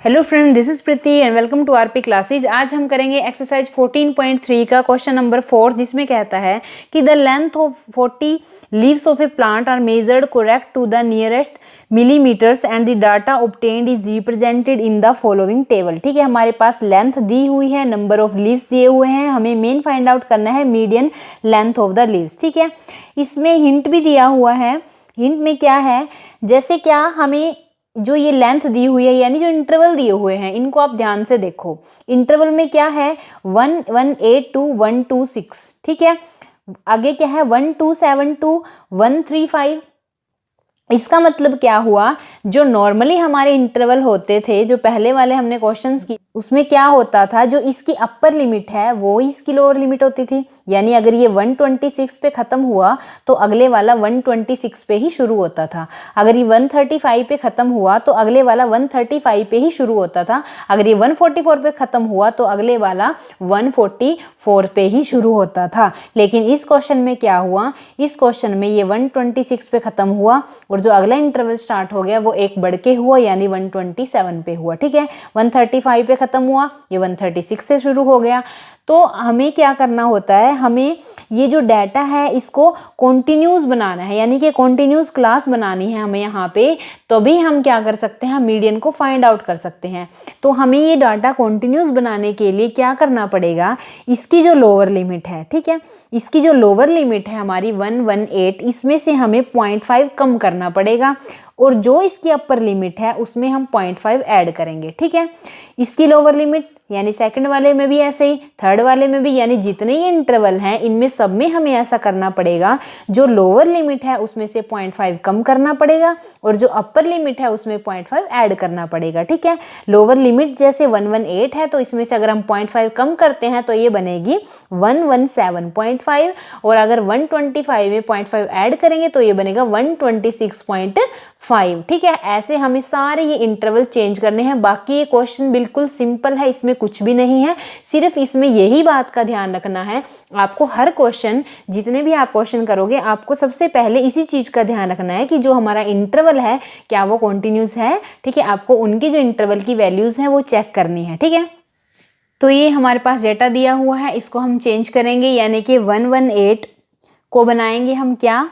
Hello friend, this is Preeti and welcome to RP classes. आज हम करेंगे एक्सरसाइज 14.3 का क्वेश्चन नंबर 4, जिसमें कहता है कि the length of 40 leaves of a plant are measured correct to the nearest millimeters and the data obtained is represented in the following table. ठीक है, हमारे पास लेंथ दी हुई है, नंबर ऑफ लीव्स दिए हुए हैं, हमें मेन फाइंड आउट करना है median length of the leaves. ठीक है, इसमें हिंट भी दिया हुआ है। हिंट में क्या है, जैसे क्या हमें जो ये लेंथ दी हुई है यानी जो इंटरवल दिए हुए हैं, इनको आप ध्यान से देखो। इंटरवल में क्या है 118 to 126। ठीक है, आगे क्या है 1272 to 135। इसका मतलब क्या हुआ, जो नॉर्मली हमारे इंटरवल होते थे, जो पहले वाले हमने क्वेश्चंस की, उसमें क्या होता था, जो इसकी अपर लिमिट है वो इसकी लोअर लिमिट होती थी। यानी अगर ये 126 पे खत्म हुआ तो अगले वाला 126 पे ही शुरू होता था। अगर ये 135 पे खत्म हुआ तो अगले वाला 135 पे ही शुरू होता था। अगर ये 144 पे खत्म हुआ तो अगले वाला 144 पे ही शुरू होता था। लेकिन इस क्वेश्चन में क्या हुआ, इस क्वेश्चन में ये 126 पे खत्म हुआ और जो अगला इंटरवल स्टार्ट हो गया वो एक बढ़ के हुआ, यानी 127 पे हुआ। ठीक है, 135 पे खत्म हुआ, ये 136 से शुरू हो गया। तो हमें क्या करना होता है, हमें ये जो डाटा है इसको कॉन्टिन्यूस बनाना है, यानी कि कॉन्टिन्यूस क्लास बनानी है हमें यहाँ पे। तो भी हम क्या कर सकते हैं, मीडियन को फाइंड आउट कर सकते हैं। तो हमें ये डाटा कॉन्टिन्यूस बनाने के लिए क्या करना पड़ेगा, इसकी जो लोअर लिमिट है, ठीक है, इसकी जो लोअर लिमिट है हमारी 118, इसमें से हमें 0.5 कम करना पड़ेगा और जो इसकी अपर लिमिट है उसमें हम 0.5 ऐड करेंगे। ठीक है, इसकी लोअर लिमिट यानी सेकंड वाले में भी ऐसे ही, थर्ड वाले में भी, यानी जितने ये इंटरवल हैं इनमें सब में हमें ऐसा करना पड़ेगा। जो लोअर लिमिट है उसमें से 0.5 कम करना पड़ेगा और जो अपर लिमिट है उसमें 0.5 ऐड करना पड़ेगा। ठीक है, लोअर लिमिट जैसे 118 है तो इसमें से अगर हम 0.5 कम करते हैं तो ये बनेगी 117.5 और अगर 125 में 0.5 ऐड करेंगे तो ये बनेगा 126.5। ठीक है, ऐसे हमें सारे ये इंटरवल चेंज करने हैं। बाकी ये क्वेश्चन बिल्कुल सिंपल है, इसमें कुछ भी नहीं है, सिर्फ इसमें यही बात का ध्यान रखना है आपको। हर क्वेश्चन, जितने भी आप क्वेश्चन करोगे, आपको सबसे पहले इसी चीज का ध्यान रखना है कि जो हमारा इंटरवल है क्या वो कॉन्टिन्यूस है। ठीक है, आपको उनकी जो इंटरवल की वैल्यूज हैं वो चेक करनी है। ठीक है, तो ये हमारे पास डेटा दिया हुआ है, इसको हम चेंज करेंगे, यानी कि 118 को बनाएंगे हम क्या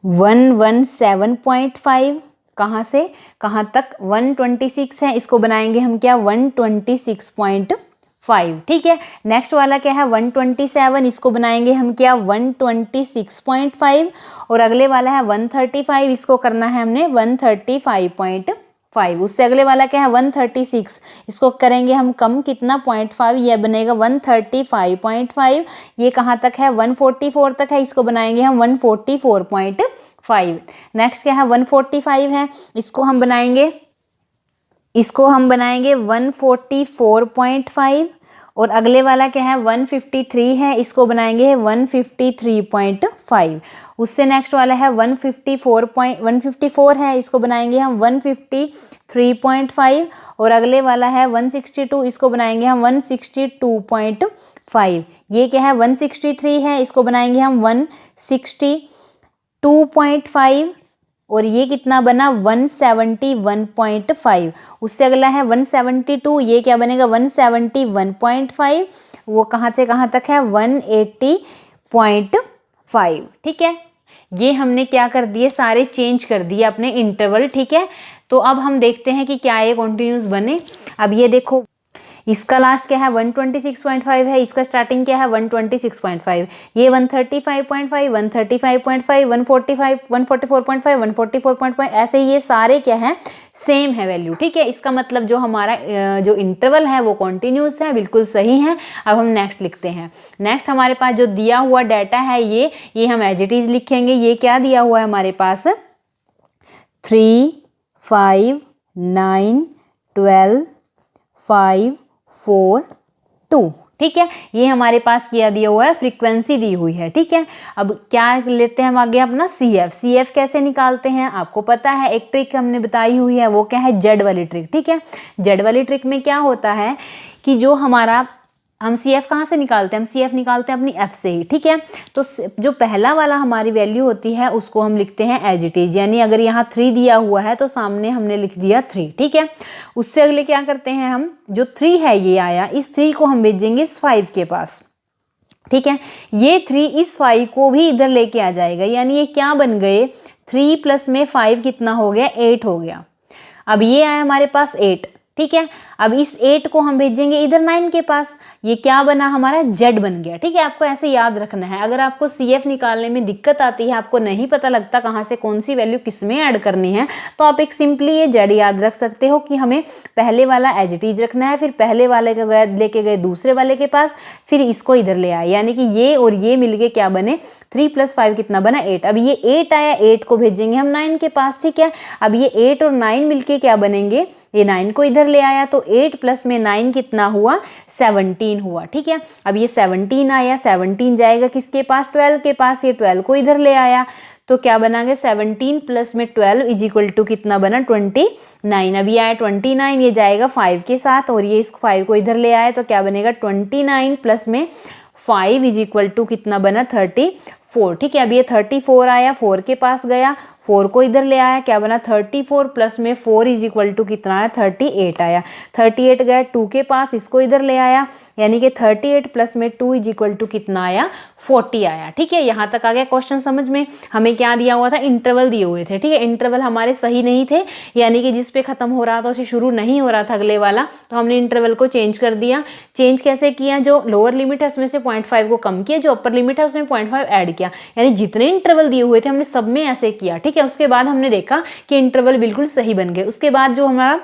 117.5। कहाँ से कहाँ तक 126 है, इसको बनाएंगे हम क्या 126.5। ठीक है, नेक्स्ट वाला क्या है 127, इसको बनाएंगे हम क्या 126.5 और अगले वाला है 135, इसको करना है हमने 135.5। उससे अगले वाला क्या है 136, इसको करेंगे हम कम कितना 0.5, यह बनेगा 135.5। ये कहाँ तक है 144 तक है, इसको बनाएंगे हम 144.5। नेक्स्ट क्या है 145 है, इसको हम बनाएंगे 144.5 और अगले वाला क्या है 153 है, इसको बनाएंगे 153.5। उससे नेक्स्ट वाला है 154 है, इसको बनाएंगे हम 153.5 और अगले वाला है 162, इसको बनाएंगे हम 162.5। ये क्या है 163 है, इसको बनाएंगे हम 162.5 और ये कितना बना 171.5। उससे अगला है 172, ये क्या बनेगा 171.5। वो कहाँ से कहाँ तक है 180.5। ठीक है, ये हमने क्या कर दिए, सारे चेंज कर दिए अपने इंटरवल। ठीक है, तो अब हम देखते हैं कि क्या ये कॉन्टिन्यूस बने। अब ये देखो, इसका लास्ट क्या है 126.5 है, इसका स्टार्टिंग क्या है 126.5, ये 135.5, 135.5, 145, 144.5, 144.5, ऐसे ये सारे क्या है सेम है वैल्यू। ठीक है, इसका मतलब जो हमारा जो इंटरवल है वो कॉन्टिन्यूस है, बिल्कुल सही है। अब हम नेक्स्ट लिखते हैं। नेक्स्ट हमारे पास जो दिया हुआ डाटा है ये हम एज इट इज लिखेंगे। ये क्या दिया हुआ है हमारे पास 3, 5, 9, 12, 5, 4, 2। ठीक है, ये हमारे पास क्या दिया हुआ है, फ्रीक्वेंसी दी हुई है। ठीक है, अब क्या लेते हैं हम आगे अपना CF कैसे निकालते हैं, आपको पता है, एक ट्रिक हमने बताई हुई है, वो क्या है जेड वाली ट्रिक। ठीक है, जेड वाली ट्रिक में क्या होता है कि जो हमारा हम सी एफ कहाँ से निकालते हैं, हम सी एफ निकालते हैं अपनी एफ से ही, ठीक है। तो जो पहला वाला हमारी वैल्यू होती है उसको हम लिखते हैं एज इट इज, यानी अगर यहाँ 3 दिया हुआ है तो सामने हमने लिख दिया 3, ठीक है। उससे अगले क्या करते हैं हम, जो 3 है ये आया, इस 3 को हम भेजेंगे इस 5 के पास, ठीक है। ये 3 इस 5 को भी इधर लेके आ जाएगा, यानी ये क्या बन गए, 3 प्लस में 5 कितना हो गया, 8 हो गया। अब ये आया हमारे पास 8, ठीक है। अब इस 8 को हम भेजेंगे इधर 9 के पास, ये क्या बना हमारा, z बन गया, ठीक है। आपको ऐसे याद रखना है, अगर आपको CF निकालने में दिक्कत आती है, आपको नहीं पता लगता कहाँ से कौन सी वैल्यू किस में ऐड करनी है, तो आप एक सिंपली ये z याद रख सकते हो कि हमें पहले वाला एज इट इज रखना है, फिर पहले वाले का लेके गए दूसरे वाले के पास, फिर इसको इधर ले आए, यानी कि ये और ये मिलके क्या बने, 3 + 5 कितना बना, 8। अब ये 8 आया, 8 को भेजेंगे हम 9 के पास, ठीक है। अब ये 8 और 9 मिलके क्या बनेंगे, ये 9 को इधर ले आया, तो 8 प्लस में 9 कितना हुआ, 17 हुआ, ठीक है। अब ये 17 आया, 17 जाएगा किसके पास, 12 के पास, ये 12 को इधर ले आया, तो क्या बनाएंगे, 17 प्लस में 12 इज इक्वल टू कितना बना, 29। अब ये आया 29, ये जाएगा 5 के साथ, और ये इस 5 को इधर ले आया, तो क्या बनेगा, 29 प्लस में 5 इज इक्वल टू कितना बना, 34, ठीक है। अब ये 34 आया, 4 के पास गया, 4 को इधर ले आया, क्या बना, 34 प्लस में 4 इज इक्वल टू कितना आया, 38 आया। 38 गया 2 के पास, इसको इधर ले आया, यानी कि 38 प्लस में 2 इज इक्वल टू कितना आया, 40 आया, ठीक है। यहाँ तक आ गया क्वेश्चन समझ में। हमें क्या दिया हुआ था, इंटरवल दिए हुए थे, ठीक है। इंटरवल हमारे सही नहीं थे, यानी कि जिस पे खत्म हो रहा था उसे शुरू नहीं हो रहा था अगले वाला, तो हमने इंटरवल को चेंज कर दिया। चेंज कैसे किया, जो लोअर लिमिट है उसमें से 0.5 को कम किया, जो अपर लिमिट है उसमें 0.5 ऐड किया, यानी जितने इंटरवल दिए हुए थे हमने सब में ऐसे किया, ठीक है। उसके बाद हमने देखा कि इंटरवल बिल्कुल सही बन गए। उसके बाद जो हमारा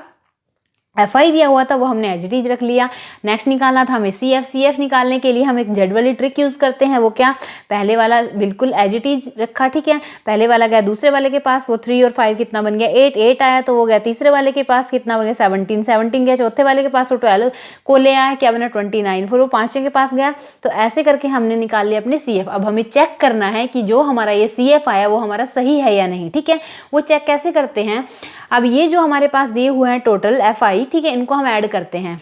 FI दिया हुआ था वो हमने एज इट इज रख लिया। नेक्स्ट निकालना था हमें CF निकालने के लिए हम एक जेड वाली ट्रिक यूज करते हैं, वो क्या, पहले वाला बिल्कुल एज इट इज रखा, ठीक है। पहले वाला गया दूसरे वाले के पास, वो 3 और 5 कितना बन गया, 8 आया, तो वो गया तीसरे वाले के पास, कितना बन गया, 17 गया चौथे वाले के पास, वो 12 को ले आया, क्या बना, 29, फिर वो पांचवें के पास गया। तो ऐसे करके हमने निकाल लिया अपने CF। अब हमें चेक करना है कि जो हमारा ये CF आया वो हमारा सही है या नहीं, ठीक है। वो चेक कैसे करते हैं, अब ये जो हमारे पास दिए हुए हैं टोटल FI, ठीक है, इनको हम ऐड करते हैं।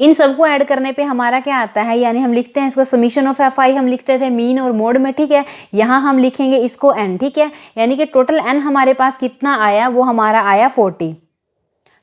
इन सबको ऐड करने पे हमारा क्या आता है, यानी हम लिखते हैं इसको समीशन ऑफ FI, हम लिखते थे मीन और मोड में, ठीक है। यहाँ हम लिखेंगे इसको n, ठीक है, यानी कि टोटल n हमारे पास कितना आया, वो हमारा आया 40।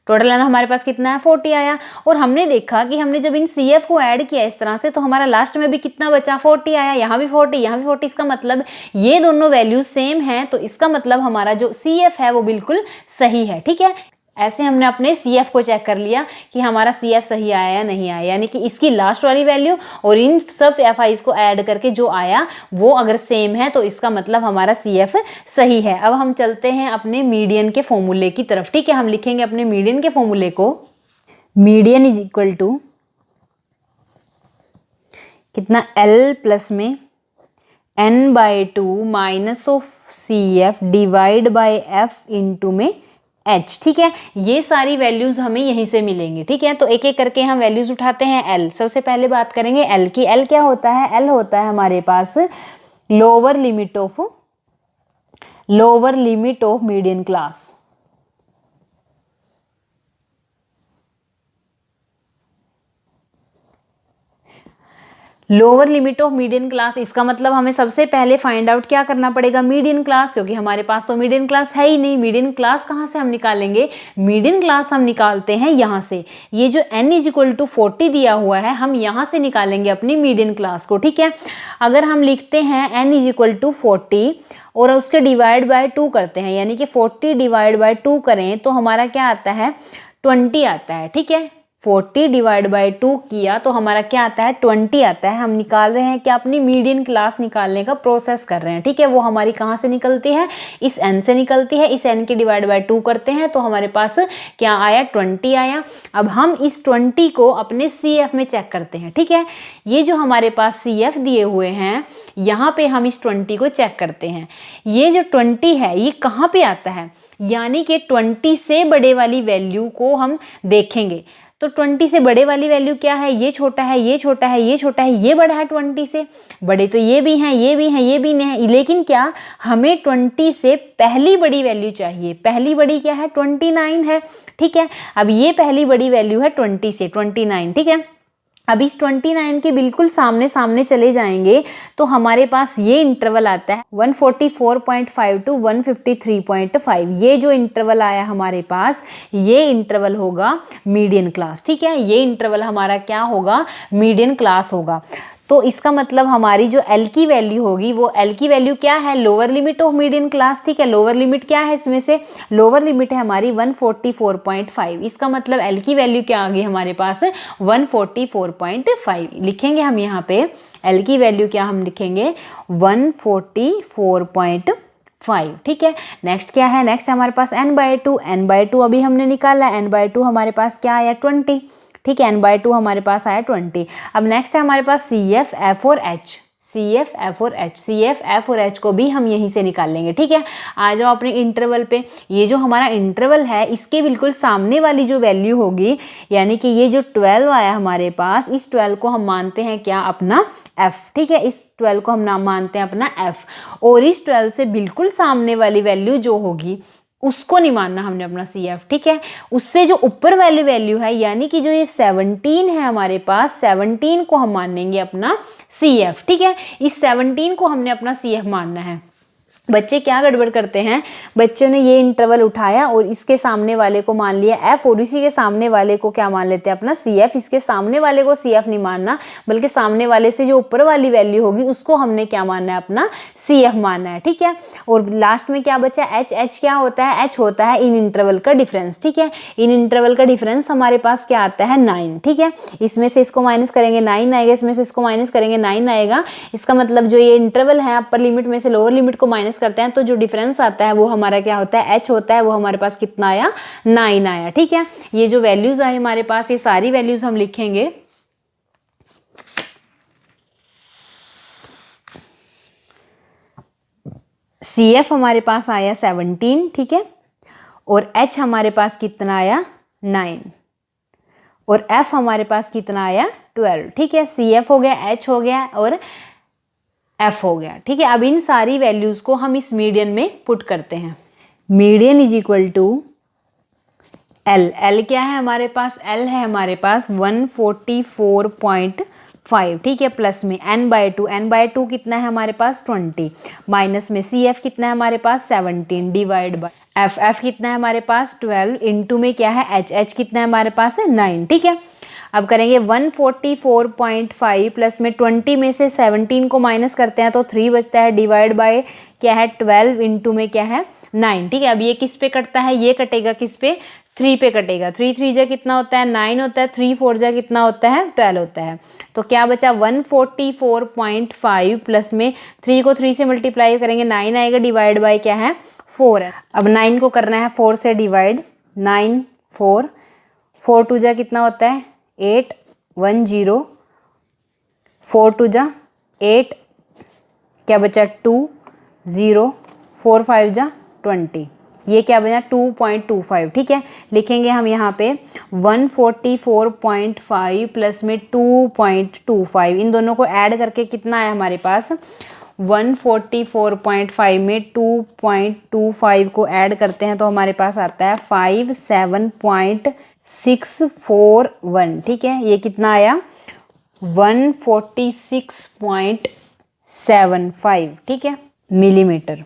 टोटल n हमारे पास कितना है, 40 आया। और हमने देखा कि हमने जब इन CF को ऐड किया इस तरह से, तो हमारा लास्ट में भी कितना बचा, 40 आया, यहाँ भी 40, यहाँ भी 40। इसका मतलब ये दोनों वैल्यूज सेम हैं, तो इसका मतलब हमारा जो CF है वो बिल्कुल सही है, ठीक है। ऐसे हमने अपने CF को चेक कर लिया कि हमारा CF सही आया या नहीं आया, यानी कि इसकी लास्ट वाली वैल्यू और इन सब FIs को ऐड करके जो आया वो अगर सेम है तो इसका मतलब हमारा CF सही है। अब हम चलते हैं अपने मीडियन के फॉर्मूले की तरफ, ठीक है। हम लिखेंगे अपने मीडियन के फॉर्मूले को, मीडियन इज इक्वल टू कितना, L प्लस में n/2 minus of CF divide by F into में H, ठीक है। ये सारी वैल्यूज हमें यहीं से मिलेंगी, ठीक है। तो एक एक करके हम वैल्यूज उठाते हैं। L सबसे पहले बात करेंगे L की। L क्या होता है, L होता है हमारे पास lower limit of median class. Lower limit of median class, इसका मतलब हमें सबसे पहले फाइंड आउट क्या करना पड़ेगा, मीडियन क्लास, क्योंकि हमारे पास तो मीडियन क्लास है ही नहीं। मीडियन क्लास कहाँ से हम निकालेंगे, मीडियन क्लास हम निकालते हैं यहाँ से। ये जो n इज इक्वल टू 40 दिया हुआ है, हम यहाँ से निकालेंगे अपनी मीडियन क्लास को, ठीक है। अगर हम लिखते हैं n इज इक्वल टू 40 और उसके डिवाइड बाय 2 करते हैं, यानी कि 40 डिवाइड बाय 2 करें तो हमारा क्या आता है, 20 आता है, ठीक है। 40 डिवाइड बाई 2 किया तो हमारा क्या आता है, 20 आता है। हम निकाल रहे हैं क्या, अपनी मीडियन क्लास निकालने का प्रोसेस कर रहे हैं, ठीक है। वो हमारी कहाँ से निकलती है, इस n से निकलती है। इस n के डिवाइड बाई 2 करते हैं तो हमारे पास क्या आया, 20 आया। अब हम इस 20 को अपने CF में चेक करते हैं, ठीक है। ये जो हमारे पास CF दिए हुए हैं, यहाँ पे हम इस 20 को चेक करते हैं। ये जो 20 है ये कहाँ पे आता है, यानी कि 20 से बड़े वाली वैल्यू को हम देखेंगे। तो 20 से बड़े वाली वैल्यू क्या है, ये छोटा है, ये छोटा है, ये छोटा है, ये बड़ा है 20 से। बड़े तो ये भी हैं, ये भी हैं, ये भी नहीं, लेकिन क्या हमें 20 से पहली बड़ी वैल्यू चाहिए। पहली बड़ी क्या है, 29 है, ठीक है। अब ये पहली बड़ी वैल्यू है 20 से 29, ठीक है। अब इस 29 के बिल्कुल सामने सामने चले जाएंगे तो हमारे पास ये इंटरवल आता है 144.5 टू 153.5। ये जो इंटरवल आया हमारे पास, ये इंटरवल होगा मीडियन क्लास। ठीक है, ये इंटरवल हमारा क्या होगा, मीडियन क्लास होगा। तो इसका मतलब हमारी जो L की वैल्यू होगी, वो L की वैल्यू क्या है, lower limit of median class. ठीक है, लोअर लिमिट क्या है इसमें से, लोअर लिमिट है हमारी 144.5। इसका मतलब L की वैल्यू क्या आ गई हमारे पास, 144.5 लिखेंगे हम यहाँ पे। L की वैल्यू क्या हम लिखेंगे, 144.5। ठीक है, नेक्स्ट क्या है, नेक्स्ट हमारे पास n/2। n/2 अभी हमने निकाला, n/2 हमारे पास क्या आया, 20। ठीक है, n/2 हमारे पास आया 20। अब नेक्स्ट है हमारे पास CF, F और H। CF, F और H, CF, F और H को भी हम यहीं से निकाल लेंगे। ठीक है, आ जाओ अपने इंटरवल पे। ये जो हमारा इंटरवल है, इसके बिल्कुल सामने वाली जो वैल्यू होगी, यानी कि ये जो 12 आया हमारे पास, इस 12 को हम मानते हैं क्या, अपना F। ठीक है, इस 12 को हम नाम मानते हैं अपना F। और इस 12 से बिल्कुल सामने वाली वैल्यू जो होगी, उसको नहीं मानना हमने अपना CF। ठीक है, उससे जो ऊपर वाली वैल्यू है, यानी कि जो ये 17 है हमारे पास, 17 को हम मानेंगे अपना CF। ठीक है, इस 17 को हमने अपना CF मानना है। बच्चे क्या गड़बड़ करते हैं, बच्चों ने ये इंटरवल उठाया और इसके सामने वाले को मान लिया F, और इसी के सामने वाले को क्या मान लेते हैं, अपना CF। इसके सामने वाले को CF नहीं मानना, बल्कि सामने वाले से जो ऊपर वाली वैल्यू होगी, उसको हमने क्या मानना है, अपना CF मानना है। ठीक है, और लास्ट में क्या बचा, H। H क्या होता है, H होता है इन इंटरवल का डिफरेंस। ठीक है, इन इंटरवल का डिफरेंस हमारे पास क्या आता है, 9। ठीक है, इसमें से इसको माइनस करेंगे 9 आएगा, इसमें से इसको माइनस करेंगे 9 आएगा। इसका मतलब जो ये इंटरवल है, अपर लिमिट में से लोअर लिमिट को माइनस करते हैं तो जो डिफरेंस आता है वो हमारा क्या होता है, H होता है। वो हमारे पास कितना आया, 9 आया। ठीक है, ये जो वैल्यूज आई हमारे पास, ये सारी वैल्यूज हम लिखेंगे। CF हमारे पास आया 17। ठीक है, और H हमारे पास कितना आया, 9, और F हमारे पास कितना आया, 12। ठीक है, CF हो गया, H हो गया और F हो गया। ठीक है, अब इन सारी वैल्यूज को हम इस मीडियन में पुट करते हैं। Median is equal to L। L क्या है हमारे पास, L है हमारे पास 144.5। ठीक है, प्लस में n/2। n/2 कितना है हमारे पास, 20। माइनस में CF कितना है हमारे पास, 17 डिवाइड बाय F। F कितना है हमारे पास, 12। इनटू में क्या है, H। H कितना है हमारे पास, है 9। ठीक है, अब करेंगे 144.5 प्लस में 20 में से 17 को माइनस करते हैं तो 3 बचता है, डिवाइड बाय क्या है, 12। इनटू में क्या है, 9। ठीक है, अब ये किस पे कटता है, ये कटेगा किस पे, 3 पे कटेगा। 3 3 जा कितना होता है, 9 होता है। 3 4 जा कितना होता है, 12 होता है। तो क्या बचा, 144.5 प्लस में 3 को 3 से मल्टीप्लाई करेंगे 9 आएगा, डिवाइड बाय क्या है, 4 है। अब 9 को करना है 4 से डिवाइड, 9 4 4 2 जा कितना होता है, 8 1 0 4 2 जा 8, क्या बचा 2 0 4 5 जा 20, ये क्या बना 2.25। ठीक है, लिखेंगे हम यहाँ पे 144.5 प्लस में 2.25, इन दोनों को ऐड करके कितना है हमारे पास, 144.5 में 2.25 को ऐड करते हैं तो हमारे पास आता है 57.641। ठीक है, ये कितना आया, 146.75। ठीक है, मिलीमीटर।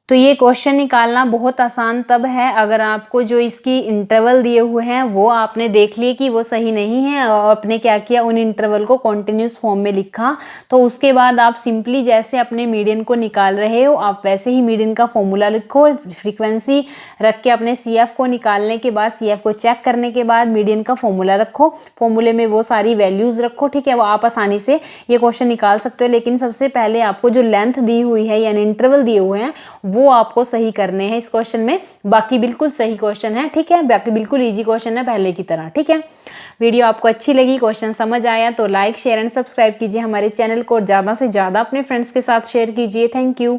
तो ये क्वेश्चन निकालना बहुत आसान तब है अगर आपको जो इसकी इंटरवल दिए हुए हैं वो आपने देख लिए कि वो सही नहीं है और आपने क्या किया, उन इंटरवल को कॉन्टिन्यूस फॉर्म में लिखा। तो उसके बाद आप सिंपली जैसे अपने मीडियन को निकाल रहे हो आप वैसे ही मीडियन का फॉर्मूला लिखो, फ्रीक्वेंसी रख के अपने CF को निकालने के बाद, CF को चेक करने के बाद मीडियन का फॉर्मूला रखो, फॉर्मूले में वो सारी वैल्यूज रखो। ठीक है, वो आप आसानी से ये क्वेश्चन निकाल सकते हो। लेकिन सबसे पहले आपको जो लेंथ दी हुई है यानी इंटरवल दिए हुए हैं वो आपको सही करने हैं इस क्वेश्चन में। बाकी बिल्कुल सही क्वेश्चन है। ठीक है, बाकी बिल्कुल इजी क्वेश्चन है पहले की तरह। ठीक है, वीडियो आपको अच्छी लगी, क्वेश्चन समझ आया तो लाइक शेयर एंड सब्सक्राइब कीजिए हमारे चैनल को, और ज़्यादा से ज़्यादा अपने फ्रेंड्स के साथ शेयर कीजिए। Thank you.